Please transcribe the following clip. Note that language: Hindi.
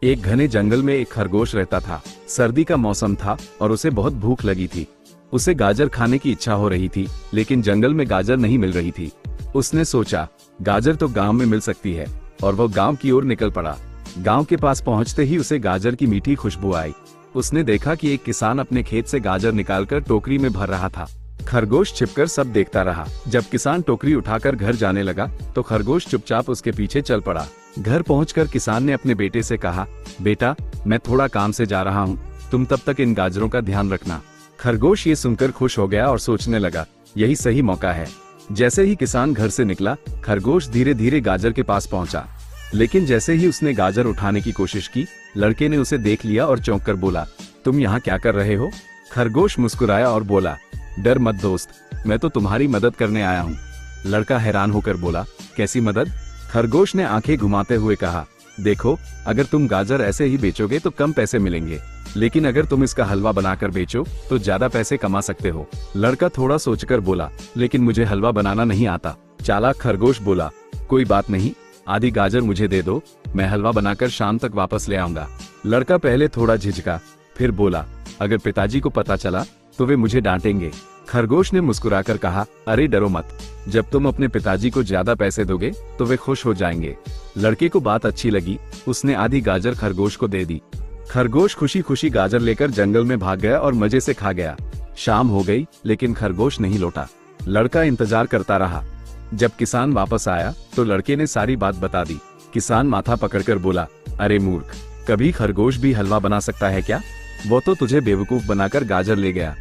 एक घने जंगल में एक खरगोश रहता था। सर्दी का मौसम था और उसे बहुत भूख लगी थी। उसे गाजर खाने की इच्छा हो रही थी, लेकिन जंगल में गाजर नहीं मिल रही थी। उसने सोचा, गाजर तो गांव में मिल सकती है, और वो गांव की ओर निकल पड़ा। गांव के पास पहुंचते ही उसे गाजर की मीठी खुशबू आई। उसने देखा कि एक किसान अपने खेत से गाजर निकालकर टोकरी में भर रहा था। खरगोश छिपकर सब देखता रहा। जब किसान टोकरी उठाकर घर जाने लगा तो खरगोश चुपचाप उसके पीछे चल पड़ा। घर पहुंचकर किसान ने अपने बेटे से कहा, बेटा, मैं थोड़ा काम से जा रहा हूं, तुम तब तक इन गाजरों का ध्यान रखना। खरगोश ये सुनकर खुश हो गया और सोचने लगा, यही सही मौका है। जैसे ही किसान घर से निकला, खरगोश धीरे धीरे गाजर के पास पहुंचा। लेकिन जैसे ही उसने गाजर उठाने की कोशिश की, लड़के ने उसे देख लिया और चौंक कर बोला, तुम यहाँ क्या कर रहे हो? खरगोश मुस्कुराया और बोला, डर मत दोस्त, मैं तो तुम्हारी मदद करने आया हूँ। लड़का हैरान होकर बोला, कैसी मदद? खरगोश ने आंखें घुमाते हुए कहा, देखो, अगर तुम गाजर ऐसे ही बेचोगे तो कम पैसे मिलेंगे, लेकिन अगर तुम इसका हलवा बनाकर बेचो तो ज्यादा पैसे कमा सकते हो। लड़का थोड़ा सोचकर बोला, लेकिन मुझे हलवा बनाना नहीं आता। चालाक खरगोश बोला, कोई बात नहीं, आधी गाजर मुझे दे दो, मैं हलवा बनाकर शाम तक वापस ले आऊंगा। लड़का पहले थोड़ा झिझका, फिर बोला, अगर पिताजी को पता चला तो वे मुझे डांटेंगे। खरगोश ने मुस्कुराकर कहा, अरे डरो मत, जब तुम अपने पिताजी को ज्यादा पैसे दोगे तो वे खुश हो जाएंगे। लड़के को बात अच्छी लगी, उसने आधी गाजर खरगोश को दे दी। खरगोश खुशी खुशी गाजर लेकर जंगल में भाग गया और मजे से खा गया। शाम हो गई, लेकिन खरगोश नहीं लौटा। लड़का इंतजार करता रहा। जब किसान वापस आया तो लड़के ने सारी बात बता दी। किसान माथा पकड़कर बोला, अरे मूर्ख, कभी खरगोश भी हलवा बना सकता है क्या? वो तो तुझे बेवकूफ बनाकर गाजर ले गया।